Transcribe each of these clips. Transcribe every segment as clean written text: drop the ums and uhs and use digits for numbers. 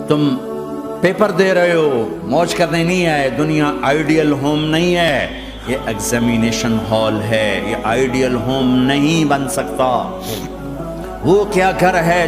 تم پیپر دے رہے ہو، موج کرنے نہیں آئے. دنیا آئیڈیل ہوم نہیں ہے، یہ ایگزامینیشن ہال ہے. یہ آئیڈیل ہوم نہیں بن سکتا. وہ کیا گھر ہے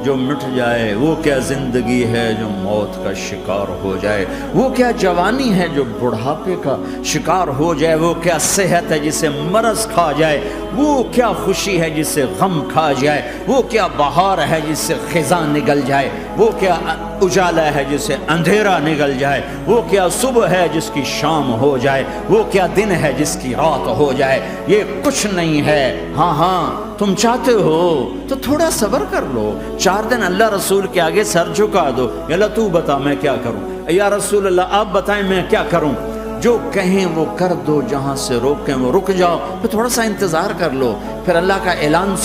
جو مٹ جائے، وہ کیا زندگی ہے جو موت کا شکار ہو جائے، وہ کیا جوانی ہے جو بڑھاپے کا شکار ہو جائے، وہ کیا صحت ہے جسے مرض کھا جائے، وہ کیا خوشی ہے جسے غم کھا جائے، وہ کیا بہار ہے جس سے خزاں نگل جائے، وہ کیا اجالا ہے جس سے اندھیرا نگل جائے، وہ کیا صبح ہے جس کی شام ہو جائے، وہ کیا دن ہے جس کی رات ہو جائے. یہ کچھ نہیں ہے. ہاں تم چاہتے ہو تو تھوڑا صبر کر لو. 4 دن اللہ رسول کے آگے سر جھکا دو. یا اللہ تو بتا میں کیا کروں، یا رسول اللہ آپ بتائیں میں کیا کروں. جو کہیں وہ کر دو، جہاں سے روکیں وہ رک جاؤ. پھر تھوڑا سا انتظار کر لو. پھر اللہ کا اعلان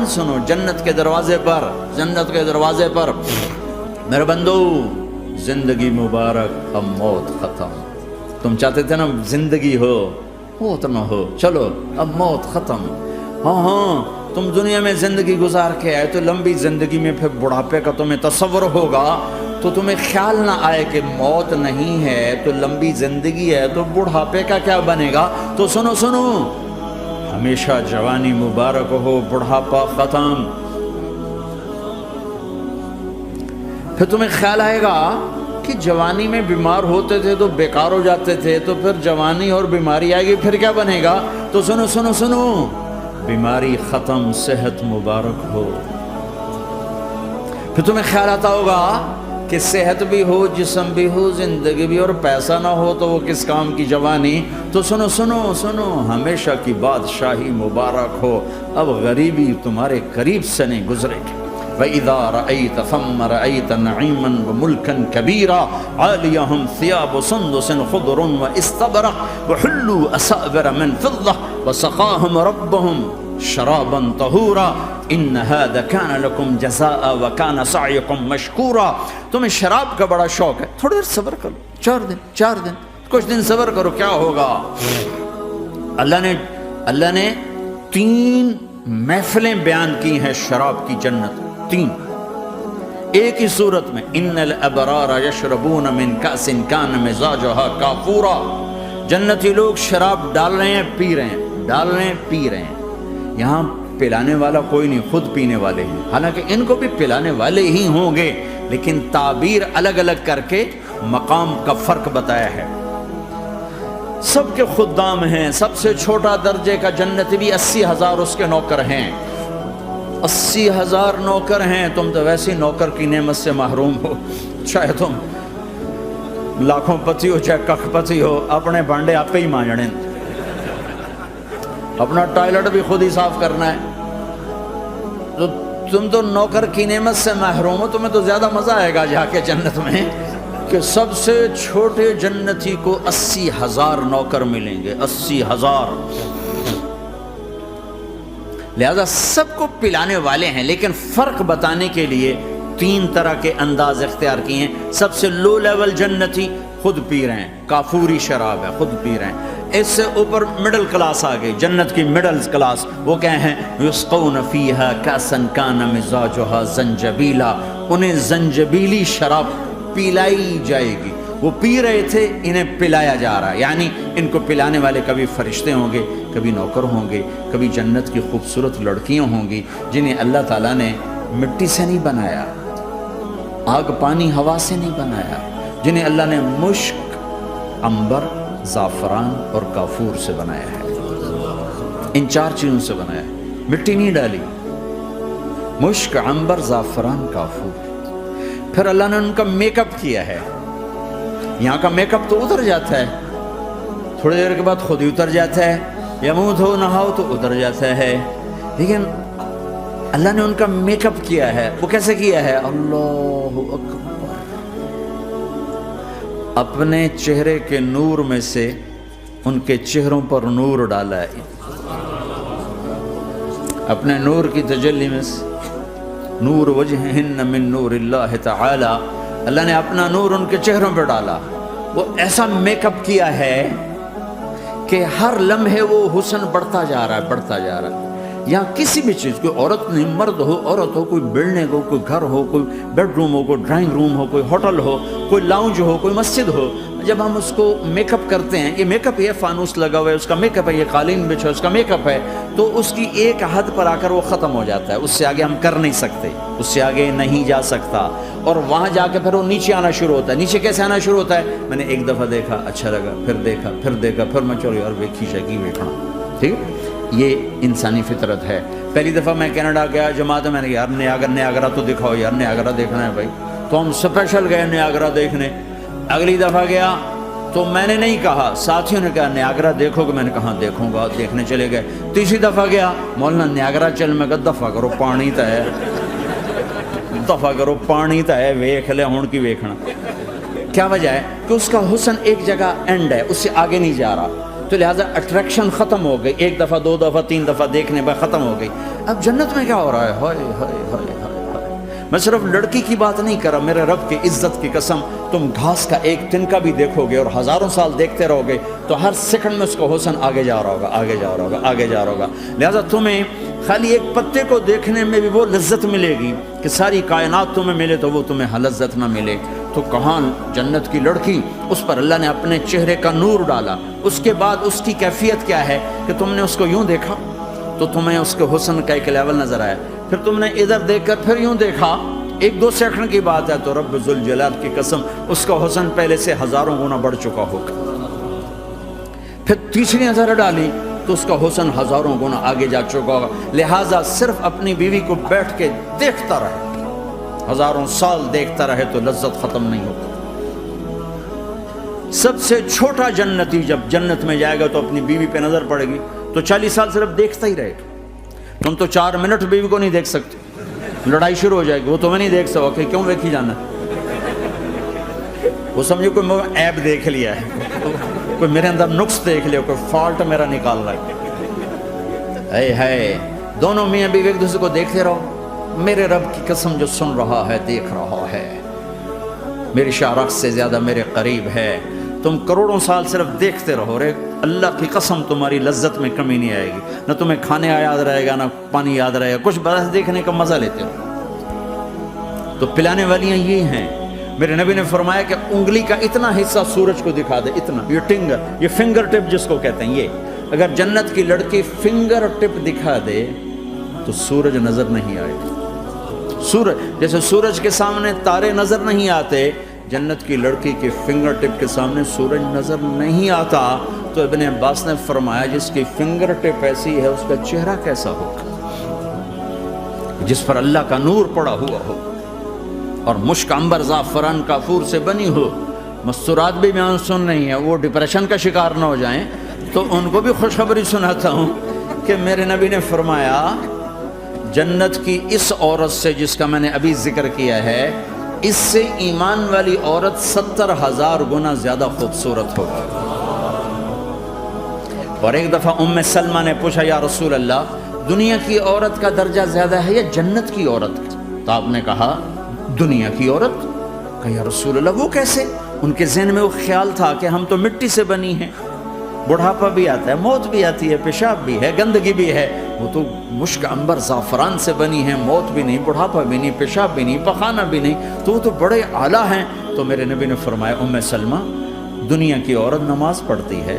سنو جنت کے دروازے پر. میرے بندو زندگی مبارک، اب موت ختم. تم چاہتے تھے نا زندگی ہو، موت نہ ہو. چلو اب موت ختم. ہاں تم دنیا میں زندگی گزار کے آئے تو لمبی زندگی میں پھر بڑھاپے کا تمہیں تصور ہوگا تو تمہیں خیال نہ آئے کہ موت نہیں ہے تو لمبی زندگی ہے تو بڑھاپے کا کیا بنے گا. تو سنو ہمیشہ جوانی مبارک ہو، بڑھاپا ختم. پھر تمہیں خیال آئے گا کہ جوانی میں بیمار ہوتے تھے تو بیکار ہو جاتے تھے، تو پھر جوانی اور بیماری آئے گی پھر کیا بنے گا. تو سنو بیماری ختم، صحت مبارک ہو. پھر تمہیں خیال آتا ہوگا کہ صحت بھی ہو، جسم بھی ہو، زندگی بھی، اور پیسہ نہ ہو تو وہ کس کام کی جوانی. تو سنو ہمیشہ کی بادشاہی مبارک ہو. اب غریبی تمہارے قریب سے نہیں گزرے گی. وَإِذَا رَأَيْتَ ثَمَّ رَأَيْتَ نَعِيمًا وَمُلْكًا كَبِيرًا عَالِيَهُمْ ثِيَابُ سُنْدُسٍ خُضْرٌ وَإِسْتَبْرَقٍ وَحُلُّوا أَسَاوِرَ مِنْ فِضَّةٍ وَسَقَاهُمْ رَبُّهُمْ شَرَابًا طَهُورًا إِنَّ هَذَا كَانَ لَكُمْ جَزَاءً وَكَانَ سَعْيُكُمْ مَشْكُورًا. تمہیں شراب کا بڑا شوق ہے، تھوڑی دیر صبر کرو. 4 دن کچھ دن صبر کرو، کیا ہوگا. اللہ نے 3 محفلیں بیان کی ہیں شراب کی جنت. 3 ایک ہی صورت میں. ان الابرار یشربون من کأس کان مزاجها کافورا. جنتی لوگ شراب ڈال رہے ہیں، پی رہے ہیں. یہاں پلانے والا کوئی نہیں، خود پینے والے ہیں. حالانکہ ان کو بھی پلانے والے ہی ہوں گے، لیکن تعبیر الگ الگ کر کے مقام کا فرق بتایا ہے. سب کے خدام ہیں. سب سے چھوٹا درجے کا جنتی بھی 80,000 اس کے نوکر ہیں. 80,000 نوکر ہیں. تم تو ویسی نوکر کی نعمت سے محروم ہو. چاہے تم لاکھوں پتی ہو چاہے ککھ پتی ہو، اپنے بانڈے آپ ہی مانجنے، اپنا ٹوائلٹ بھی خود ہی صاف کرنا ہے. تو تم تو نوکر کی نعمت سے محروم ہو. تمہیں تو زیادہ مزہ آئے گا جا کے جنت میں کہ سب سے چھوٹے جنتی کو 80,000 نوکر ملیں گے. 80,000. لہذا سب کو پلانے والے ہیں، لیکن فرق بتانے کے لیے 3 طرح کے انداز اختیار کیے ہیں. سب سے لو لیول جنتی خود پی رہے ہیں، کافوری شراب ہے، خود پی رہے ہیں. اس سے اوپر مڈل کلاس آ گئی، جنت کی مڈل کلاس. وہ کہے ہیں یسقون فیہا کأسا کان مزاجہا زنجبیلا. انہیں زنجبیلی شراب پلائی جائے گی. وہ پی رہے تھے، انہیں پلایا جا رہا ہے. یعنی ان کو پلانے والے کبھی فرشتے ہوں گے، کبھی نوکر ہوں گے، کبھی جنت کی خوبصورت لڑکیاں ہوں گی جنہیں اللہ تعالیٰ نے مٹی سے نہیں بنایا، آگ پانی ہوا سے نہیں بنایا، جنہیں اللہ نے مشک، عنبر، زعفران اور کافور سے بنایا ہے. ان 4 چیزوں سے بنایا ہے. مٹی نہیں ڈالی. مشک، عنبر، زعفران، کافور. پھر اللہ نے ان کا میک اپ کیا ہے. یہاں کا میک اپ تو اتر جاتا ہے، تھوڑی دیر کے بعد خود ہی اتر جاتا ہے، یا منہ دھو نہاؤ تو اتر جاتا ہے. لیکن اللہ نے ان کا میک اپ کیا ہے. وہ کیسے کیا ہے؟ اللہ اکبر. اپنے چہرے کے نور میں سے ان کے چہروں پر نور ڈالا ہے. اپنے نور کی تجلی میں سے نور وجہہن من نور اللہ تعالی. اللہ نے اپنا نور ان کے چہروں پہ ڈالا. وہ ایسا میک اپ کیا ہے کہ ہر لمحے وہ حسن بڑھتا جا رہا ہے. یا کسی بھی چیز، کوئی عورت نہیں، مرد ہو، عورت ہو، کوئی بلڈنگ ہو، کوئی گھر ہو، کوئی بیڈ روم ہو، کوئی ڈرائنگ روم ہو، کوئی ہوٹل ہو، کوئی لاؤنج ہو، کوئی مسجد ہو، جب ہم اس کو میک اپ کرتے ہیں، یہ میک اپ، یہ فانوس لگا ہوا ہے اس کا میک اپ ہے، یہ قالین بچھا اس کا میک اپ ہے، تو اس کی ایک حد پر آ کر وہ ختم ہو جاتا ہے، اس سے آگے ہم کر نہیں سکتے، اس سے آگے نہیں جا سکتا، اور وہاں جا کے پھر وہ نیچے آنا شروع ہوتا ہے۔ نیچے کیسے آنا شروع ہوتا ہے؟ میں نے ایک دفعہ دیکھا، اچھا لگا، پھر دیکھا، پھر میں چلو یار ویکھی شکی ویکھنا، ٹھیک ہے، یہ انسانی فطرت ہے۔ پہلی دفعہ میں کینیڈا گیا جماعت میں نے یار نیاگرا تو دکھاؤ یار، نیاگرا دیکھنا ہے بھائی، تو ہم اسپیشل گئے نیاگرا دیکھنے۔ اگلی دفعہ گیا تو میں نے نہیں کہا، ساتھیوں نے کہا نیاگرا دیکھو گے، میں نے کہا دیکھوں گا، دیکھنے چلے گئے۔ تیسری دفعہ گیا، مولانا نیاگرا چل، میں کہا دفعہ کرو پانی تا ہے، دفعہ کرو پانی تا ہے، ویکھ لے ہون کی ویکھنا۔ کیا وجہ ہے؟ کہ اس کا حسن ایک جگہ اینڈ ہے، اس سے آگے نہیں جا رہا، تو لہٰذا اٹریکشن ختم ہو گئی، ایک دفعہ، دو دفعہ، تین دفعہ دیکھنے بعد ختم ہو گئی۔ اب جنت میں کیا ہو رہا ہے؟ ہائے ہائے ہائے ہائے ہائے، میں صرف لڑکی کی بات نہیں کر رہا، میرے رب کی عزت کی قسم، تم گھاس کا ایک تنکا بھی دیکھو گے اور ہزاروں سال دیکھتے رہو گے تو ہر سیکنڈ میں اس کا حسن آگے جا رہا ہوگا، آگے جا رہا ہوگا، آگے جا رہا ہوگا۔ لہٰذا تمہیں خالی ایک پتے کو دیکھنے میں بھی وہ لذت ملے گی کہ ساری کائنات تمہیں ملے تو وہ تمہیں لذت نہ ملے۔ تو کہاں جنت کی لڑکی، اس پر اللہ نے اپنے چہرے کا نور ڈالا، اس کے بعد اس کی کیفیت کیا ہے کہ تم نے اس کو یوں دیکھا تو تمہیں اس کے حسن کا ایک لیول نظر آیا، پھر تم نے ادھر دیکھ کر پھر یوں دیکھا، ایک دو سیکنڈ کی بات ہے، تو رب ذوالجلال کی قسم اس کا حسن پہلے سے ہزاروں گنا بڑھ چکا ہوگا۔ پھر تیسری نظر ڈالی تو اس کا حسن ہزاروں گنا آگے جا چکا ہوگا۔ لہٰذا صرف اپنی بیوی کو بیٹھ کے دیکھتا رہے، ہزاروں سال دیکھتا رہے تو لذت ختم نہیں ہوگی۔ سب سے چھوٹا جنتی جب جنت میں جائے گا تو اپنی بیوی پہ نظر پڑے گی تو 40 سال صرف دیکھتا ہی رہے گا۔ تم تو 4 منٹ بیوی کو نہیں دیکھ سکتے، لڑائی شروع ہو جائے گی، وہ تمہیں نہیں دیکھ سکو کہ کیوں ویکھی جانا، وہ سمجھو کوئی عیب دیکھ لیا ہے، کوئی میرے اندر نقص دیکھ لیا، کوئی فالٹ میرا نکال رہا ہے۔ دونوں میاں بیوی ایک دوسرے کو دیکھتے رہو، میرے رب کی قسم جو سن رہا ہے، دیکھ رہا ہے، میری شارخ سے زیادہ میرے قریب ہے۔ تم کروڑوں سال صرف دیکھتے رہو، رے اللہ کی قسم تمہاری لذت میں کمی نہیں آئے گی، نہ تمہیں کھانے یاد رہے گا، نہ پانی یاد رہے گا، کچھ بس دیکھنے کا مزہ لیتے ہو۔ تو پلانے والیاں یہ ہیں، میرے نبی نے فرمایا کہ انگلی کا اتنا حصہ سورج کو دکھا دے، اتنا، یہ فنگر ٹپ جس کو کہتے ہیں، یہ اگر جنت کی لڑکی فنگر ٹپ دکھا دے تو سورج نظر نہیں آئے گا۔ سورج جیسے سورج کے سامنے تارے نظر نہیں آتے، جنت کی لڑکی کے فنگر ٹپ کے سامنے سورج نظر نہیں آتا۔ تو ابن عباس نے فرمایا جس کی فنگر ٹپ ایسی ہے اس کا چہرہ کیسا ہوگا؟ جس پر اللہ کا نور پڑا ہوا ہو اور مشک عنبر زعفران کافور سے بنی ہو۔ مستورات بھی بیان سن رہی ہیں، وہ ڈپریشن کا شکار نہ ہو جائیں، تو ان کو بھی خوشخبری سناتا ہوں کہ میرے نبی نے فرمایا جنت کی اس عورت سے جس کا میں نے ابھی ذکر کیا ہے، اس سے ایمان والی عورت 70,000 گنا زیادہ خوبصورت ہوگی۔ اور ایک دفعہ ام سلمہ نے پوچھا یا رسول اللہ، دنیا کی عورت کا درجہ زیادہ ہے یا جنت کی عورت کا؟ تو آپ نے کہا دنیا کی عورت۔ کہا یا رسول اللہ وہ کیسے؟ ان کے ذہن میں وہ خیال تھا کہ ہم تو مٹی سے بنی ہیں، بڑھاپا بھی آتا ہے، موت بھی آتی ہے، پیشاب بھی ہے، گندگی بھی ہے، وہ تو مشک عنبر زعفران سے بنی ہیں، موت بھی نہیں، بڑھاپا بھی نہیں، پیشاب بھی نہیں، پخانہ بھی نہیں، تو وہ تو بڑے اعلیٰ ہیں۔ تو میرے نبی نے فرمایا ام سلمہ، دنیا کی عورت نماز پڑھتی ہے،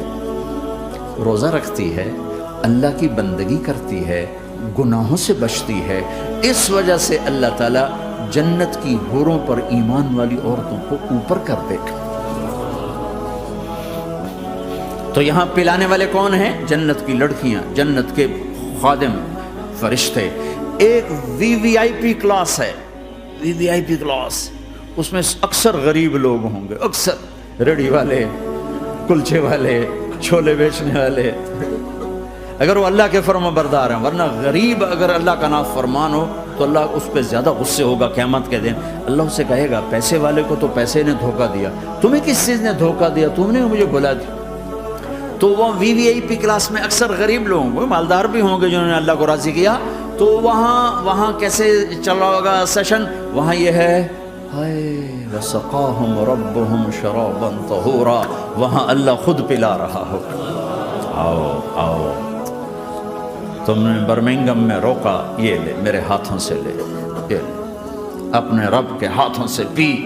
روزہ رکھتی ہے، اللہ کی بندگی کرتی ہے، گناہوں سے بچتی ہے، اس وجہ سے اللہ تعالیٰ جنت کی حوروں پر ایمان والی عورتوں کو اوپر کر دے گا۔ تو یہاں پلانے والے کون ہیں؟ جنت کی لڑکیاں، جنت کے خادم فرشتے۔ ایک وی وی آئی پی کلاس ہے، وی وی آئی پی کلاس، اس میں اکثر غریب لوگ ہوں گے، اکثر ریڑھی والے، کلچے والے، چھولے بیچنے والے، اگر وہ اللہ کے فرما بردار ہیں، ورنہ غریب اگر اللہ کا نافرمان ہو تو اللہ اس پہ زیادہ غصے ہوگا قیامت کے دن۔ اللہ اسے کہے گا پیسے والے کو تو پیسے نے دھوکہ دیا، تمہیں کس چیز نے دھوکہ دیا؟ تم نے مجھے بلا دیا۔ تو وہ وی وی آئی پی کلاس میں اکثر غریب لوگ ہوں گے، مالدار بھی ہوں گے جنہوں نے اللہ کو راضی کیا، تو وہاں کیسے چل رہا ہوگا سیشن؟ وہاں یہ ہے ہائے وسقاہم ربہم شرابا طہورا، وہاں اللہ خود پلا رہا ہو۔ آؤ آؤ، تم نے برمنگم میں روکا، یہ لے میرے ہاتھوں سے لے، یہ لے اپنے رب کے ہاتھوں سے پی۔